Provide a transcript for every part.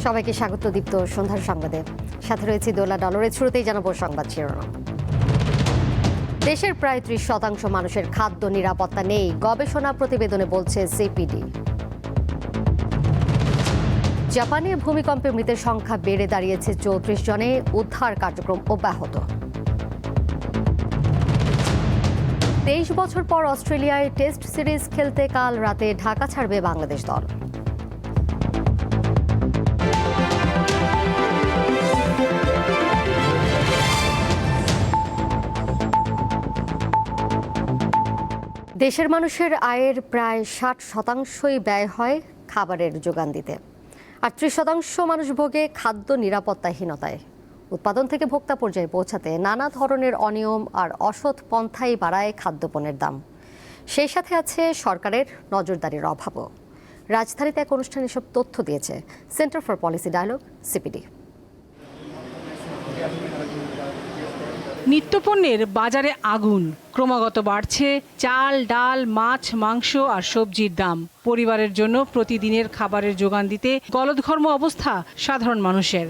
সবাইকে স্বাগত দীপ্ত সন্ধ্যার সংবাদে। সাথে রয়েছে দোলা ডলরের শুরুতেই জানাবো সংবাদ শিরোনাম। দেশের প্রায় ৩০% মানুষের খাদ্য নিরাপত্তা নেই, গবেষণা প্রতিবেদনে বলছে সিপিডি। জাপানে ভূমিকম্পে মৃতের সংখ্যা বেড়ে দাঁড়িয়েছে ৩৪ জনে, উদ্ধার কার্যক্রম অব্যাহত। ২৩ বছর পর অস্ট্রেলিয়ায় টেস্ট সিরিজ খেলতে কাল রাতে ঢাকা ছাড়বে বাংলাদেশ দল। দেশের মানুষের আয়ের প্রায় ৬০% ব্যয় হয় খাবারের যোগান দিতে, আর ৩০% মানুষ ভোগে খাদ্য নিরাপত্তাহীনতায়। উৎপাদন থেকে ভোক্তা পর্যায়ে পৌঁছাতে নানা ধরনের অনিয়ম আর অসৎ পন্থাই বাড়ায় খাদ্যপণ্যের দাম। সেই সাথে আছে সরকারের নজরদারির অভাবও। রাজধানীতে এক অনুষ্ঠানে এসব তথ্য দিয়েছে Centre for policy dialogue, CPD. নিত্যপণ্যের বাজারে আগুন, ক্রমাগত বাড়ছে চাল, ডাল, মাছ, মাংস আর সবজির দাম। পরিবারের জন্য প্রতিদিনের খাবারের যোগান দিতে গলদঘর্ম অবস্থা সাধারণ মানুষের।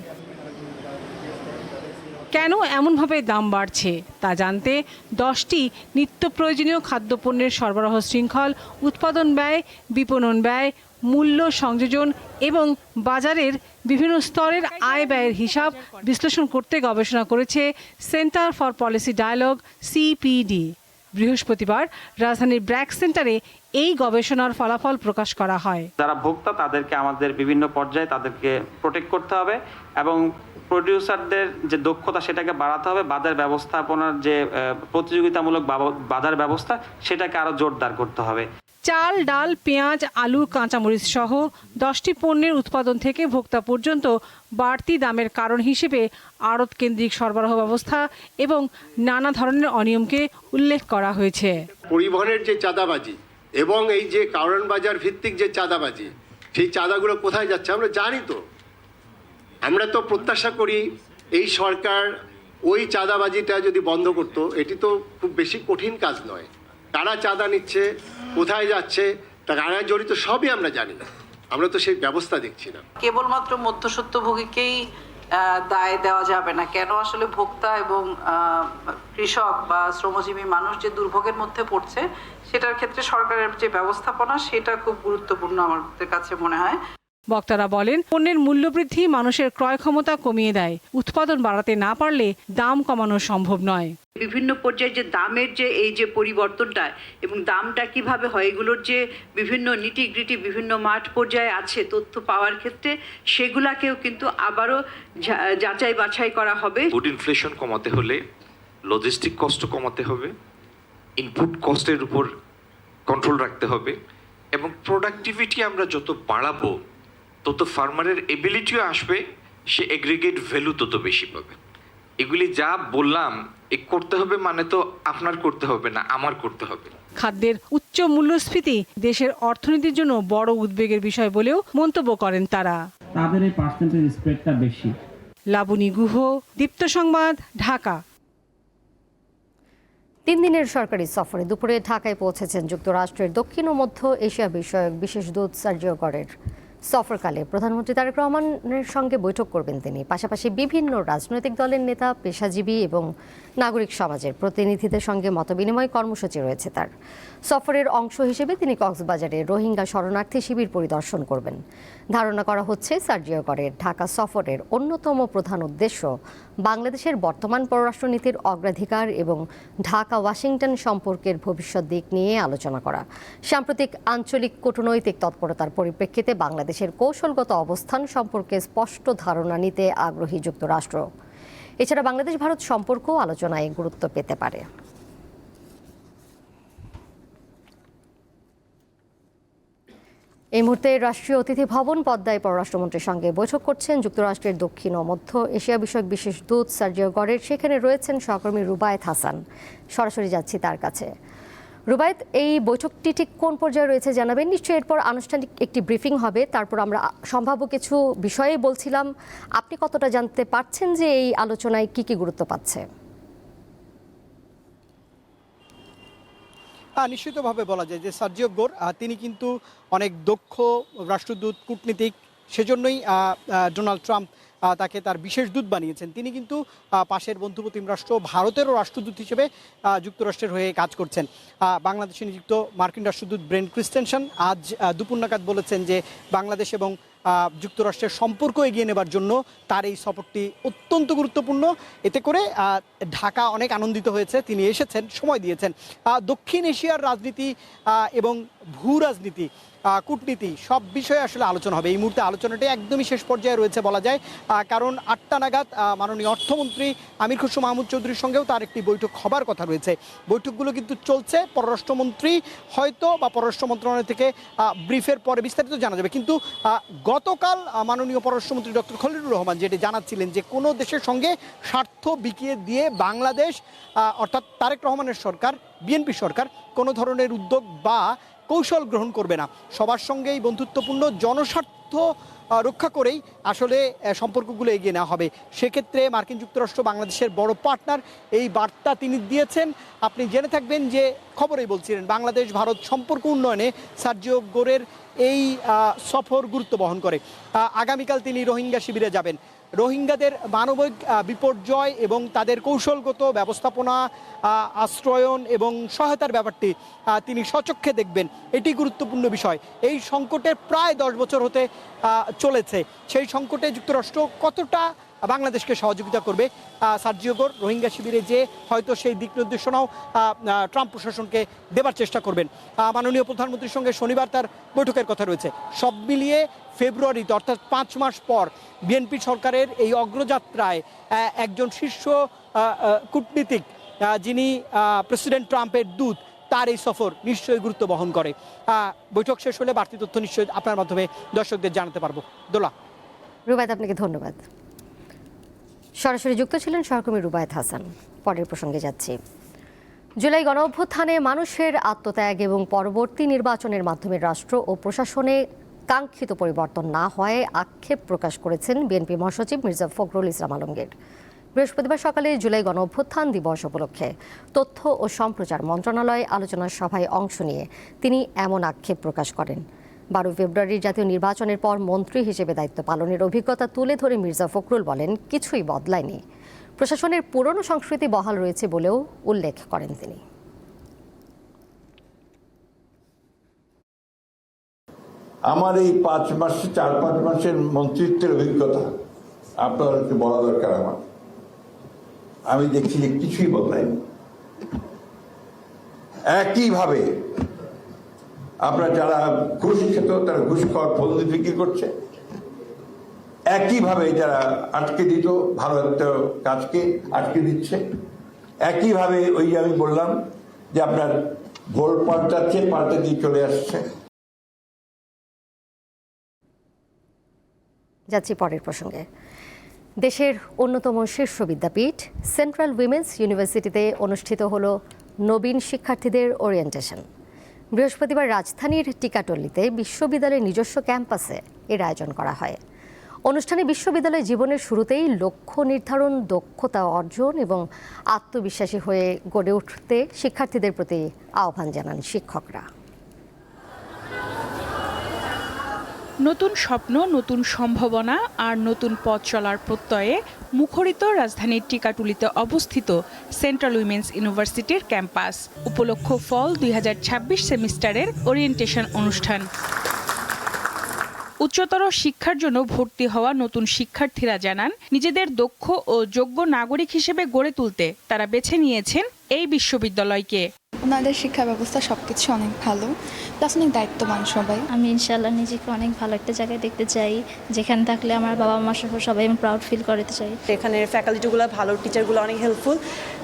কেন এমনভাবে দাম বাড়ছে তা জানতে 10টি নিত্য প্রয়োজনীয় খাদ্যপণ্যের সরবরাহ শৃঙ্খল, উৎপাদন ব্যয়, বিপণন ব্যয়, মূল্য সংযোজন এবং বাজারের বিভিন্ন স্তরের আয় ব্যয়ের হিসাব বিশ্লেষণ করতে গবেষণা করেছে centre for policy dialogue, CPD. বৃহস্পতিবার রাজধানীর ব্র্যাক সেন্টারে এই গবেষণার ফলাফল প্রকাশ করা হয়। যারা ভোক্তা তাদেরকে আমাদের বিভিন্ন পর্যায়ে তাদেরকে প্রোটেক্ট করতে হবে এবং প্রোডিউসারদের যে দক্ষতা সেটাকে বাড়াতে হবে। বাজার ব্যবস্থাপনার যে প্রতিযোগিতামূলক বাজার ব্যবস্থা সেটাকে আরো জোরদার করতে হবে। চাল, ডাল, পেঁয়াজ, আলু, কাঁচামরিচ সহ 10টি পণ্যের উৎপাদন থেকে ভোক্তা পর্যন্ত বাড়তি দামের কারণ হিসেবে আড়ত কেন্দ্রিক সরবরাহ ব্যবস্থা এবং নানা ধরনের অনিয়মকে উল্লেখ করা হয়েছে। পরিবহনের যে চাঁদাবাজি এবং এই যে কারণ বাজার ভিত্তিক যে চাঁদাবাজি, সেই চাঁদাগুলো কোথায় যাচ্ছে আমরা জানি তো। আমরা তো প্রত্যাশা করি এই সরকার ওই চাঁদাবাজিটা যদি বন্ধ করতো। এটি তো খুব বেশি কঠিন কাজ নয়। কারা চাঁদা নিচ্ছে, কোথায় যাচ্ছে, তা কারা জড়িত সবই আমরা জানি না। আমরা তো সেই ব্যবস্থা দেখছি না। কেবলমাত্র মধ্যস্বত্বভোগীকেই দায় দেওয়া যাবে না। কেন আসলে ভোক্তা এবং কৃষক বা শ্রমজীবী মানুষ যে দুর্ভোগের মধ্যে পড়ছে সেটার ক্ষেত্রে সরকারের যে ব্যবস্থাপনা সেটা খুব গুরুত্বপূর্ণ আমাদের কাছে মনে হয়। বক্তারা বলেন, পণ্যের মূল্যবৃদ্ধি মানুষের ক্রয় ক্ষমতা কমিয়ে দেয়। উৎপাদন বাড়াতে না পারলে দাম কমানো সম্ভব নয়। বিভিন্ন পর্যায়ে যে দামের যে এই যে পরিবর্তনটা এবং দামটা কিভাবে হয়, এগুলোর যে বিভিন্ন নিটিগ্রিটি বিভিন্ন মাঠ পর্যায়ে আছে তথ্য পাওয়ার ক্ষেত্রে, সেগুলাকেও কিন্তু আবারও যাচাই বাছাই করা হবে। ফুড ইনফ্লেশন কমাতে হলে লজিস্টিক কস্ট কমাতে হবে, ইনপুট কস্টের উপর কন্ট্রোল রাখতে হবে এবং প্রোডাক্টিভিটি আমরা যত বাড়াবো তত ফার্মারের এবিলিটিও আসবে, সে এগ্রিগেট ভ্যালু তত বেশি পাবে। এগুলি যা বললাম এ করতে হবে মানে তো আপনার করতে হবে না, আমার করতে হবে। খাদ্যের উচ্চ মূল্যস্ফীতি দেশের অর্থনীতির জন্য বড় উদ্বেগের বিষয় বলেও মন্তব্য করেন তারা। তাদের এই পার্সেন্টেজ স্প্রেডটা বেশি। লাবণী গুহ, দীপ্ত সংবাদ, ঢাকা। 3 দিনের সরকারি সফরে দুপুরে ঢাকায় পৌঁছেছেন যুক্তরাষ্ট্রের দক্ষিণ ও মধ্য এশিয়া বিষয়ক বিশেষ দূত সার্জিও গরের। সফরকালে প্রধানমন্ত্রী তারেক রহমানের সঙ্গে বৈঠক করবেন তিনি। পাশাপাশি বিভিন্ন রাজনৈতিক দলের নেতা, পেশাজীবী এবং নাগরিক সমাজের প্রতিনিধিদের সঙ্গে মতবিনিময় কর্মসূচি রয়েছে তার। সফরের অংশ হিসেবে তিনি কক্সবাজারে রোহিঙ্গা শরণার্থী শিবির পরিদর্শন করবেন। ধারণা করা হচ্ছে সার্জিও গরের ঢাকা সফরের অন্যতম প্রধান উদ্দেশ্য বাংলাদেশের বর্তমান পররাষ্ট্রনীতির অগ্রাধিকার এবং ঢাকা ওয়াশিংটন সম্পর্কের ভবিষ্যৎ দিক নিয়ে আলোচনা করা। সাম্প্রতিক আঞ্চলিক কূটনৈতিক তৎপরতার পরিপ্রেক্ষিতে বাংলাদেশের কৌশলগত অবস্থান সম্পর্কে স্পষ্ট ধারণা নিতে আগ্রহী যুক্তরাষ্ট্র। এছাড়া বাংলাদেশ ভারত সম্পর্কও আলোচনায় গুরুত্ব পেতে পারে। এই মুহূর্তে রাষ্ট্রীয় অতিথি ভবন পদ্মায় পররাষ্ট্রমন্ত্রীর সঙ্গে বৈঠক করছেন যুক্তরাষ্ট্রের দক্ষিণ ও মধ্য এশিয়া বিষয়ক বিশেষ দূত সার্জিও গরের। সেখানে রয়েছেন সহকর্মী রুবায়েত হাসান। সরাসরি যাচ্ছি তার কাছে। রুবায়েত, এই বৈঠকটি ঠিক কোন পর্যায়ে রয়েছে জানাবেন? নিশ্চয়ই এরপর আনুষ্ঠানিক একটি ব্রিফিং হবে, তারপর আমরা সম্ভাব্য কিছু বিষয়ে বলছিলাম। আপনি কতটা জানতে পারছেন যে এই আলোচনায় কি কি গুরুত্ব পাচ্ছে? নিশ্চিতভাবে বলা যায় যে সার্জিও গোর তিনি কিন্তু অনেক দক্ষ রাষ্ট্রদূত, কূটনীতিক সেজন্যই ডোনাল্ড ট্রাম্প তাকে তার বিশেষ দূত বানিয়েছেন। তিনি কিন্তু পাশের বন্ধুপ্রতিম রাষ্ট্র ভারতেরও রাষ্ট্রদূত হিসেবে যুক্তরাষ্ট্রের হয়ে কাজ করছেন। বাংলাদেশে নিযুক্ত মার্কিন রাষ্ট্রদূত ব্রেন্ট ক্রিস্টেনসন আজ দুপুর নাগাদ বলেছেন যে বাংলাদেশ এবং যুক্তরাষ্ট্রের সম্পর্ক এগিয়ে নেবার জন্য তার এই সফরটি অত্যন্ত গুরুত্বপূর্ণ। এতে করে ঢাকা অনেক আনন্দিত হয়েছে, তিনি এসেছেন, সময় দিয়েছেন। দক্ষিণ এশিয়ার রাজনীতি এবং ভূ রাজনীতি, কূটনীতি সব বিষয়ে আসলে আলোচনা হবে। এই মুহূর্তে আলোচনাটি একদমই শেষ পর্যায়ে রয়েছে বলা যায়, কারণ 8টা নাগাদ মাননীয় অর্থমন্ত্রী আমির খসরু মাহমুদ চৌধুরীর সঙ্গেও তার একটি বৈঠক হবার কথা রয়েছে। বৈঠকগুলো কিন্তু চলছে। পররাষ্ট্রমন্ত্রী হয়তো বা পররাষ্ট্র মন্ত্রণালয় থেকে ব্রিফের পরে বিস্তারিত জানা যাবে। কিন্তু গতকাল মাননীয় পররাষ্ট্রমন্ত্রী ডক্টর খলিলুর রহমান যেটি জানাচ্ছিলেন যে কোনো দেশের সঙ্গে স্বার্থ বিকিয়ে দিয়ে বাংলাদেশ অর্থাৎ তারেক রহমানের সরকার, বিএনপি সরকার কোনো ধরনের উদ্যোগ বা কৌশল গ্রহণ করবে না। সবার সঙ্গেই বন্ধুত্বপূর্ণ জনস্বার্থ রক্ষা করেই আসলে সম্পর্কগুলো এগিয়ে নেওয়া হবে। সেক্ষেত্রে মার্কিন যুক্তরাষ্ট্র বাংলাদেশের বড় পার্টনার, এই বার্তা তিনি দিয়েছেন। আপনি জেনে থাকবেন যে খবরেই বলছিলেন বাংলাদেশ ভারত সম্পর্ক উন্নয়নে সার্জিও গোরের এই সফর গুরুত্ব বহন করে। আগামীকাল তিনি রোহিঙ্গা শিবিরে যাবেন। রোহিঙ্গাদের মানবিক বিপর্যয় এবং তাদের কৌশলগত ব্যবস্থাপনা, আশ্রয়ন এবং সহায়তার ব্যাপারটি তিনি স্বচক্ষে দেখবেন। এটি গুরুত্বপূর্ণ বিষয়। এই সংকটের প্রায় 10 বছর হতে চলেছে। সেই সংকটে যুক্তরাষ্ট্র কতটা বাংলাদেশকে সহযোগিতা করবে, সার্জিও গোর রোহিঙ্গা শিবিরে যে হয়তো সেই দিক নির্দেশনাও ট্রাম্প প্রশাসনকে দেবার চেষ্টা করবেন। মাননীয় প্রধানমন্ত্রীর সঙ্গে শনিবার তার বৈঠকের কথা রয়েছে। সব মিলিয়ে ফেব্রুয়ারিতে অর্থাৎ 5 মাস পর বিএনপি সরকারের এই অগ্রযাত্রায় একজন শীর্ষ কূটনীতিক যিনি প্রেসিডেন্ট ট্রাম্পের দূত, তার এই সফর নিশ্চয়ই গুরুত্ব বহন করে। বৈঠক শেষ হলে বাড়তি তথ্য নিশ্চয়ই আপনার মাধ্যমে দর্শকদের জানাতে পারবো। দোলা। রুবায়েত, আপনাকে ধন্যবাদ। সরাসরি যুক্ত ছিলেন সহকর্মী রুবায়েত হাসান। পরের প্রসঙ্গে যাচ্ছি। জুলাই গণঅভ্যুত্থানে মানুষের আত্মত্যাগ এবং পরবর্তী নির্বাচনের মাধ্যমে রাষ্ট্র ও প্রশাসনে কাঙ্ক্ষিত পরিবর্তন না হওয়ায় আক্ষেপ প্রকাশ করেছেন বিএনপি মহাসচিব মির্জা ফখরুল ইসলাম আলমগীর। বৃহস্পতিবার সকালে জুলাই গণঅভ্যুত্থান দিবস উপলক্ষে তথ্য ও সম্প্রচার মন্ত্রণালয় আলোচনা সভায় অংশ নিয়ে তিনি এমন আক্ষেপ প্রকাশ করেন। 12 ফেব্রুয়ারির জাতীয় নির্বাচনের পর মন্ত্রী হিসেবে দায়িত্ব পালনের অভিজ্ঞতা তুলে ধরে মির্জা ফখরুল বলেন, কিছুই বদলায়নি, প্রশাসনের পুরনো সংস্কৃতি বহাল রয়েছে বলেও উল্লেখ করেন তিনি। আমার এই 4-5 মাসের মন্ত্রিত্বের অভিজ্ঞতা আপনাদেরকে বলা দরকার। আমি দেখছি যে কিছুই বদলায়নি। একইভাবে আপনারা যারা ঘুষ খেত তারা ঘুষ খাওয়ার ফন্দি বিক্রি করছে, একইভাবে যারা আটকে দিত ভালো একটা কাজকে আটকে দিচ্ছে, একইভাবে ওই আমি বললাম যে আপনার ভোট পাল্টাচ্ছে, পাল্টে দিয়ে চলে আসছে। যাচ্ছি পরের প্রসঙ্গে। দেশের অন্যতম শীর্ষ বিদ্যাপীঠ সেন্ট্রাল উইমেন্স ইউনিভার্সিটিতে অনুষ্ঠিত হলো নবীন শিক্ষার্থীদের ওরিয়েন্টেশন। বৃহস্পতিবার রাজধানীর টিকাটল্লিতে বিশ্ববিদ্যালয়ের নিজস্ব ক্যাম্পাসে এর আয়োজন করা হয়। অনুষ্ঠানে বিশ্ববিদ্যালয় জীবনের শুরুতেই লক্ষ্য নির্ধারণ, দক্ষতা অর্জন এবং আত্মবিশ্বাসী হয়ে গড়ে উঠতে শিক্ষার্থীদের প্রতি আহ্বান জানান শিক্ষকরা। নতুন স্বপ্ন, নতুন সম্ভাবনা আর নতুন পথ চলার প্রত্যয়ে মুখরিত রাজধানীর টিকাটুলিতে অবস্থিত সেন্ট্রাল উইমেন্স ইউনিভার্সিটির ক্যাম্পাস। উপলক্ষ ফল 2026 সেমিস্টারের ওরিয়েন্টেশন অনুষ্ঠান। উচ্চতর শিক্ষার জন্য ভর্তি হওয়া নতুন শিক্ষার্থীরা জানান, নিজেদের দক্ষ ও যোগ্য নাগরিক হিসেবে গড়ে তুলতে তারা বেছে নিয়েছেন এই বিশ্ববিদ্যালয়কে। ওনাদের শিক্ষা ব্যবস্থা সবকিছু অনেক ভালো, প্লাস অনেক দায়িত্ববান সবাই। আমি ইনশাআল্লাহ নিজেকে অনেক ভালো একটা জায়গায় দেখতে চাই, যেখানে থাকলে আমার বাবা মা সহ সবাই আমি প্রাউড ফিল করতে চাই। এখানে ফ্যাকাল্টিগুলো ভালো, টিচারগুলো অনেক হেল্পফুল,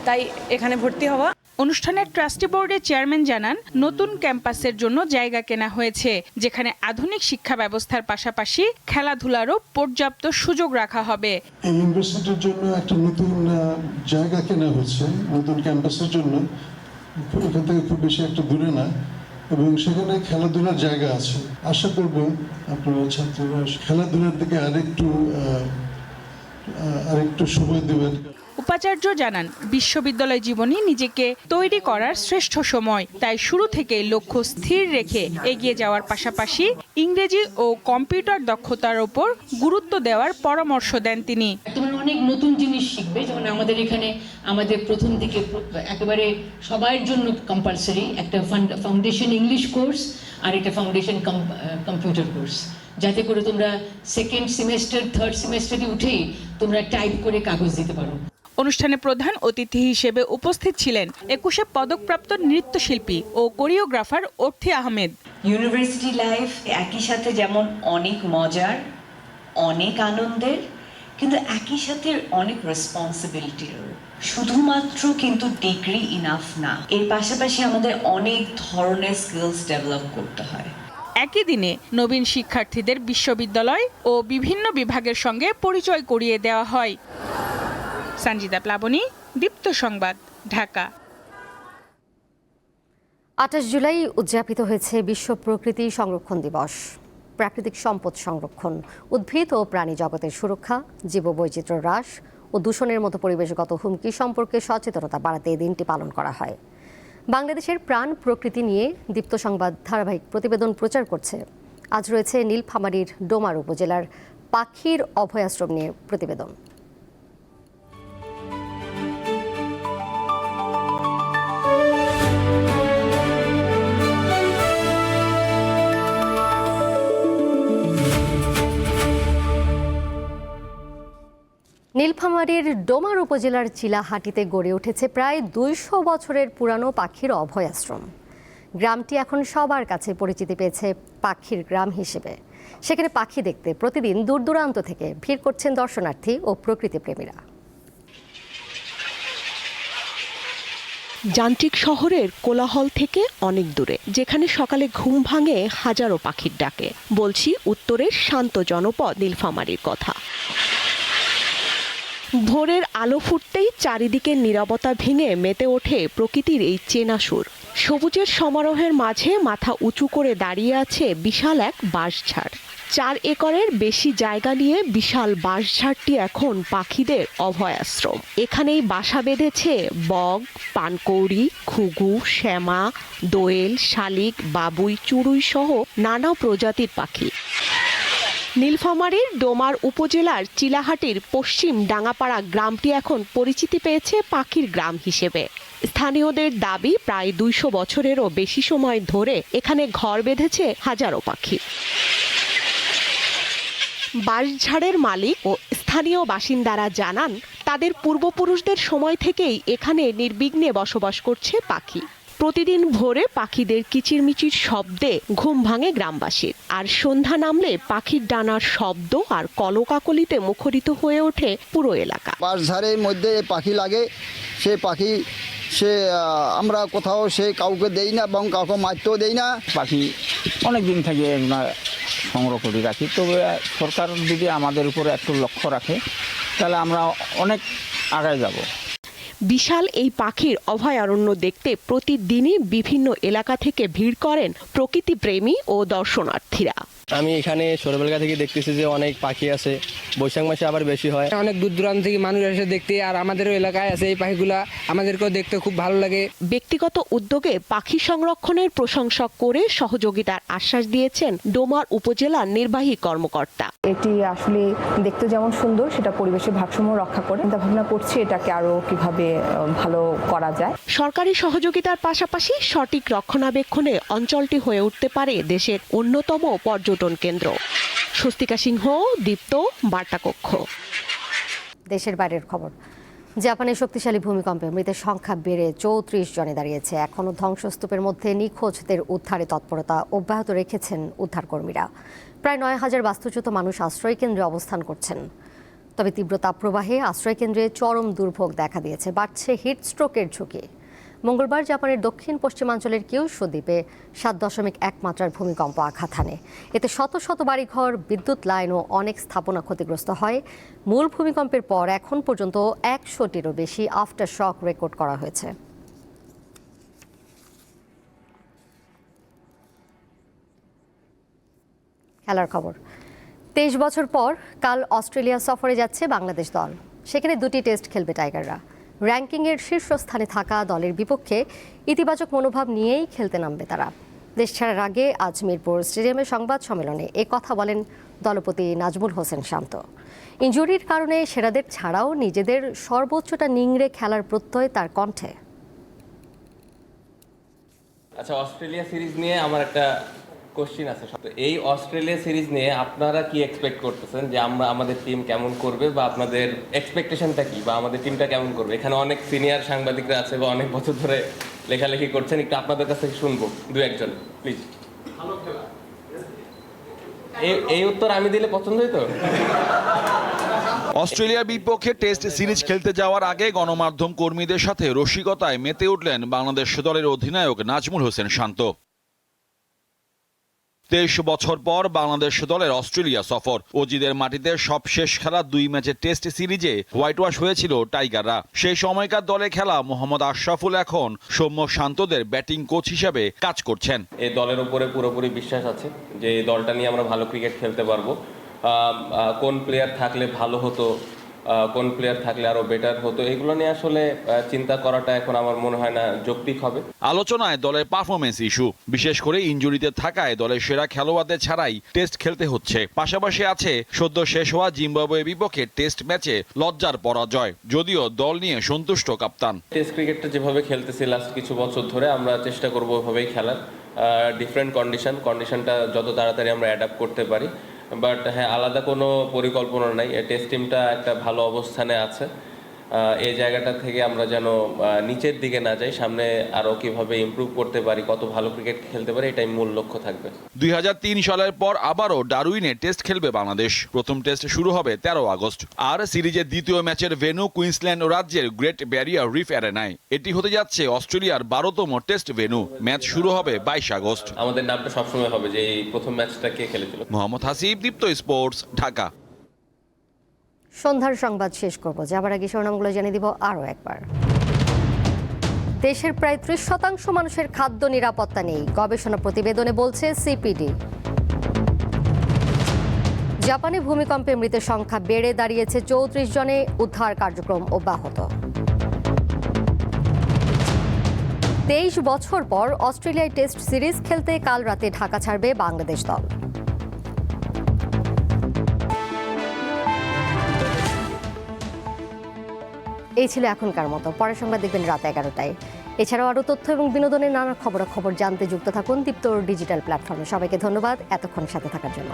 তাই এখানে ভর্তি হওয়া। অনুষ্ঠানের ট্রাস্টি বোর্ডের চেয়ারম্যান জানান, নতুন ক্যাম্পাসের জন্য জায়গা কেনা হয়েছে, যেখানে আধুনিক শিক্ষা ব্যবস্থার পাশাপাশি খেলাধুলারও পর্যাপ্ত সুযোগ রাখা হবে। এই ইউনিভার্সিটির জন্য একটা নতুন জায়গা কেনা হয়েছে, নতুন ক্যাম্পাসের জন্য। এখান থেকে খুব বেশি একটা দূরে না, এবং সেখানে খেলাধুলার জায়গা আছে। আশা করব আপনারা ছাত্ররা খেলাধুলার দিকে আরেকটু আরেকটু সময় দেবেন। উপাচার্য জানান, বিশ্ববিদ্যালয় জীবনই নিজেকে তৈরি করার শ্রেষ্ঠ সময়, তাই শুরু থেকে লক্ষ্য স্থির রেখে এগিয়ে যাওয়ার পাশাপাশি ইংরেজি ও কম্পিউটার দক্ষতার ওপর গুরুত্ব দেওয়ার পরামর্শ দেন তিনি। তোমরা অনেক নতুন জিনিস শিখবে, যেমন আমাদের এখানে আমাদের প্রথম দিকে একেবারে সবার জন্য কম্পালসারি একটা ফাউন্ডেশন ইংলিশ কোর্স আর একটা ফাউন্ডেশন কম্পিউটার কোর্স, যাতে করে তোমরা সেকেন্ড সেমেস্টার থার্ড সেমেস্টারে উঠেই তোমরা টাইপ করে কাগজ দিতে পারো। অনুষ্ঠানে প্রধান অতিথি হিসেবে উপস্থিত ছিলেন 21 পদকপ্রাপ্ত নৃত্যশিল্পী ও কোরিওগ্রাফার অর্থী আহমেদ। ইউনিভার্সিটি লাইফ একই সাথে যেমন অনেক মজার, অনেক আনন্দের, কিন্তু একই সাথে অনেক রেসপন্সিবিলিটির। শুধুমাত্র কিন্তু ডিগ্রি ইনাফ না, এর পাশাপাশি আমাদের অনেক ধরনের স্কিলস ডেভেলপ করতে হয়। একই দিনে নবীন শিক্ষার্থীদের বিশ্ববিদ্যালয় ও বিভিন্ন বিভাগের সঙ্গে পরিচয় করিয়ে দেওয়া হয়। সঞ্জিতা প্লাবনী, দীপ্ত সংবাদ, ঢাকা। 28 জুলাই উদযাপিত হয়েছে বিশ্ব প্রকৃতি সংরক্ষণ দিবস। প্রাকৃতিক সম্পদ সংরক্ষণ, উদ্ভিদ ও প্রাণী জগতের সুরক্ষা, জীববৈচিত্র্য হ্রাস ও দূষণের মতো পরিবেশগত হুমকি সম্পর্কে সচেতনতা বাড়াতে এই দিনটি পালন করা হয়। বাংলাদেশের প্রাণ প্রকৃতি নিয়ে দীপ্ত সংবাদ ধারাবাহিক প্রতিবেদন প্রচার করছে। আজ রয়েছে নীলফামারীর ডোমার উপজেলার পাখির অভয়াশ্রম নিয়ে প্রতিবেদন। নীলফামারীর ডোমার উপজেলার চিলাহাটিতে গড়ে উঠেছে প্রায় 200 বছরের পুরানো পাখির অভয়াশ্রম। গ্রামটি এখন সবার কাছে পরিচিতি পেয়েছে পাখির গ্রাম হিসেবে। সেখানে পাখি দেখতে প্রতিদিন দূর দূরান্ত থেকে ভিড় করছেন দর্শনার্থী ও প্রকৃতিপ্রেমীরা। যান্ত্রিক শহরের কোলাহল থেকে অনেক দূরে, যেখানে সকালে ঘুম ভাঙে হাজারো পাখির ডাকে। বলছি উত্তরের শান্ত জনপদ নীলফামারীর কথা। ভোরের আলো ফুটতেই চারিদিকে নীরবতা ভেঙে মেতে ওঠে প্রকৃতির এই চেনা সুর। সবুজের সমারোহের মাঝে মাথা উঁচু করে দাঁড়িয়ে আছে বিশাল এক বাঁশঝাড়। 4 একরের বেশি জায়গা নিয়ে বিশাল বাঁশঝাড়টি এখন পাখিদের অভয়াশ্রম। এখানেই বাসা বেঁধেছে বক, পানকৌড়ি, ঘুঘু, শ্যামা, দোয়েল, শালিক, বাবুই, চড়ুই সহ নানা প্রজাতির পাখি। নীলফামারীর ডোমার উপজেলার চিলাহাটির পশ্চিম ডাঙ্গাপাড়া গ্রামটি এখন পরিচিতি পেয়েছে পাখির গ্রাম হিসেবে। স্থানীয়দের দাবি, প্রায় 200 বছরেরও বেশি সময় ধরে এখানে ঘর বেঁধেছে হাজারো পাখি। বাঁশঝাড়ের মালিক ও স্থানীয় বাসিন্দারা জানান, তাদের পূর্বপুরুষদের সময় থেকেই এখানে নির্বিঘ্নে বসবাস করছে পাখি। প্রতিদিন ভোরে পাখিদের কিচিরমিচির শব্দে ঘুম ভাঙে গ্রামবাসীর, আর সন্ধ্যা নামলে পাখির ডানার শব্দ আর কলকাকলিতে মুখরিত হয়ে ওঠে পুরো এলাকা। বাঁশঝাড়ের মধ্যে পাখি লাগে, সে পাখি আমরা কোথাও কাউকে দেই না এবং কাউকে মারতেও দেই না। পাখি অনেক দিন থেকে আমরা সংগ্রহ করে রাখি, তবে সরকার যদি আমাদের উপরে একটু লক্ষ্য রাখে তাহলে আমরা অনেক আগায় যাব। বিশাল এই পাখির অভয়ারণ্য দেখতে প্রতিদিনই বিভিন্ন এলাকা থেকে ভিড় করেন প্রকৃতিপ্রেমী ও দর্শনার্থীরা। আমি এখানে ছোটবেলা থেকে দেখতেছি যে অনেক পাখি আছে, বৈশাখ মাসে আবার বেশি হয়। অনেক দূর দূরান্ত থেকে মানুষ এসে দেখতে, আর আমাদেরও এলাকায় আছে এই পাখিগুলা, আমাদেরকেও দেখতে খুব ভালো লাগে। ব্যক্তিগত উদ্যোগে পাখি সংরক্ষণের প্রশংসা করে সহযোগিতার আশ্বাস দিয়েছেন ডোমার উপজেলার নির্বাহী কর্মকর্তা। এটি আসলে দেখতে যেমন সুন্দর, সেটা পরিবেশের ভারসাম্য রক্ষা করে। চিন্তা ভাবনা করছি এটাকে আরো কিভাবে ভালো করা যায়। সরকারি সহযোগিতার পাশাপাশি সঠিক রক্ষণাবেক্ষণে অঞ্চলটি হয়ে উঠতে পারে দেশের অন্যতম পর্যটন কেন্দ্র। স্বস্তিকা সিংহ, দীপ্ত, বার্তাকক্ষ। দেশের বাইরের খবর। জাপানের শক্তিশালী ভূমিকম্পে মৃতের সংখ্যা বেড়ে 34 জনে দাঁড়িয়েছে। এখনও ধ্বংসস্তূপের মধ্যে নিখোঁজদের উদ্ধারে তৎপরতা অব্যাহত রেখেছেন উদ্ধারকর্মীরা। প্রায় 9000 বাস্তুচ্যুত মানুষ আশ্রয়কেন্দ্রে অবস্থান করছেন। তবে তীব্র তাপপ্রবাহে আশ্রয়কেন্দ্রে চরম দুর্ভোগ দেখা দিয়েছে, বাড়ছে হিটস্ট্রোকের ঝুঁকি। মঙ্গলবার জাপানের দক্ষিণ পশ্চিমাঞ্চলের কিউশু দ্বীপে 7.1 মাত্রার ভূমিকম্প আঘাত হানে। এতে শত শত বাড়িঘর, বিদ্যুৎ লাইন ও অনেক স্থাপনা ক্ষতিগ্রস্ত হয়। মূল ভূমিকম্পের পর এখন পর্যন্ত 100টিরও বেশি আফটার শক রেকর্ড করা হয়েছে। খেলার খবর। 23 বছর পর কাল অস্ট্রেলিয়া সফরে যাচ্ছে বাংলাদেশ দল। সেখানে 2টি টেস্ট খেলবে টাইগাররা। র্যাঙ্কিংয়ের শীর্ষস্থানে থাকা দলের বিপক্ষে ইতিবাচক মনোভাব নিয়েই খেলতে নামবে তারা। দেশ ছাড়ার আগে আজ মিরপুর স্টেডিয়ামে সংবাদ সম্মেলনে এ কথা বলেন দলপতি নাজমুল হোসেন শান্ত। ইনজুরির কারণে সেরাদের ছাড়াও নিজেদের সর্বোচ্চটা নিংড়ে খেলার প্রত্যয় তার কণ্ঠে। আচ্ছা, অস্ট্রেলিয়া সিরিজ নিয়ে আমার একটা কোশ্চিন আছে। এই অস্ট্রেলিয়া সিরিজ নিয়ে আপনারা কি এক্সপেক্ট করতেছেন যে আমাদের টিম কেমন করবে, বা আপনাদের এক্সপেকটেশনটা কি, বা আমাদের টিমটা কেমন করবে? এখানে অনেক সিনিয়র সাংবাদিকরা আছে বা অনেক বছর ধরে লেখালেখি করছেন, একটু আপনাদের কাছ থেকে শুনবো দু একজন প্লিজ। এই উত্তর আমি দিলে পছন্দ হইতো। অস্ট্রেলিয়ার বিপক্ষে টেস্ট সিরিজ খেলতে যাওয়ার আগে গণমাধ্যম কর্মীদের সাথে রসিকতায় মেতে উঠলেন বাংলাদেশ দলের অধিনায়ক নাজমুল হোসেন শান্ত। 23 বছর পর বাংলাদেশ দলের অস্ট্রেলিয়া সফর। অজিদের মাটিতে সবশেষ খেলা 2 ম্যাচের টেস্ট সিরিজে হোয়াইট ওয়াশ হয়েছিল টাইগাররা। সেই সময়কার দলে খেলা মোহাম্মদ আশরাফুল এখন সৌম্য শান্তদের ব্যাটিং কোচ হিসেবে কাজ করছেন। এই দলের উপরে পুরোপুরি বিশ্বাস আছে যে এই দলটা নিয়ে আমরা ভালো ক্রিকেট খেলতে পারবো। কোন প্লেয়ার থাকলে ভালো হতো, কোন প্লেয়ার থাকলে আরো বেটার হতো, এগুলো নিয়ে আসলে চিন্তা করাটা এখন আমার মনে হয় না যৌক্তিক হবে। আলোচনায় দলের পারফরমেন্স ইস্যু, বিশেষ করে ইনজুরিতে থাকায় দলের সেরা খেলোয়াড়দের ছাড়াই টেস্ট খেলতে হচ্ছে। পাশাপাশি আছে সদ্য শেষ হওয়া জিম্বাবুয়ের বিপক্ষে টেস্ট ম্যাচে লজ্জার পরাজয়, যদিও দল নিয়ে সন্তুষ্ট কাপ্তান। টেস্ট ক্রিকেটটা যেভাবে খেলতেছি লাস্ট কিছু বছর ধরে, আমরা চেষ্টা করবো ওইভাবেই খেলার। ডিফারেন্ট কন্ডিশনটা যত তাড়াতাড়ি আমরা অ্যাডাপ্ট করতে পারি। বাট হ্যাঁ, আলাদা কোনো পরিকল্পনা নাই। টেস্ট টিমটা একটা ভালো অবস্থানে আছে। এই জায়গাটা থেকে আমরা যেন নিচের দিকে না যাই, সামনে আরও কিভাবে ইমপ্রুভ করতে পারি, কত ভালো ক্রিকেট খেলতে পারি, এটাই মূল লক্ষ্য থাকবে। 2003 সালের পর আবারও ডারউইনে টেস্ট খেলবে বাংলাদেশ। প্রথম টেস্ট শুরু হবে 13 আগস্ট। আর সিরিজের দ্বিতীয় ম্যাচের ভেন্যু কুইন্সল্যান্ড রাজ্যের গ্রেট ব্যারিয়ার রিফ অ্যারেনায়। এটি হতে যাচ্ছে অস্ট্রেলিয়ার 12তম টেস্ট ভেন্যু। ম্যাচ শুরু হবে 22 আগস্ট। আমাদের নামটা সবসময় হবে যে এই প্রথম ম্যাচটা কে খেলেছিল। মোহাম্মদ হাসিব, দীপ্ত স্পোর্টস, ঢাকা। সন্ধ্যার সংবাদ শেষ করব, যাবার আগে শিরোনামগুলো জানিয়ে দিব আরও একবার। দেশের প্রায় 30% মানুষের খাদ্য নিরাপত্তা নেই, গবেষণা প্রতিবেদনে বলছে সিপিডি। জাপানে ভূমিকম্পে মৃতের সংখ্যা বেড়ে দাঁড়িয়েছে 34 জনে, উদ্ধার কার্যক্রম অব্যাহত। 23 বছর পর অস্ট্রেলিয়ায় টেস্ট সিরিজ খেলতে কাল রাতে ঢাকা ছাড়বে বাংলাদেশ দল। এই ছিল এখনকার মতো। পরের সংবাদ দেখবেন রাত 11টায়। এছাড়াও আরও তথ্য এবং বিনোদনের নানা খবরাখবর জানতে যুক্ত থাকুন দীপ্তর ডিজিটাল প্ল্যাটফর্মে। সবাইকে ধন্যবাদ এতক্ষণ সাথে থাকার জন্য।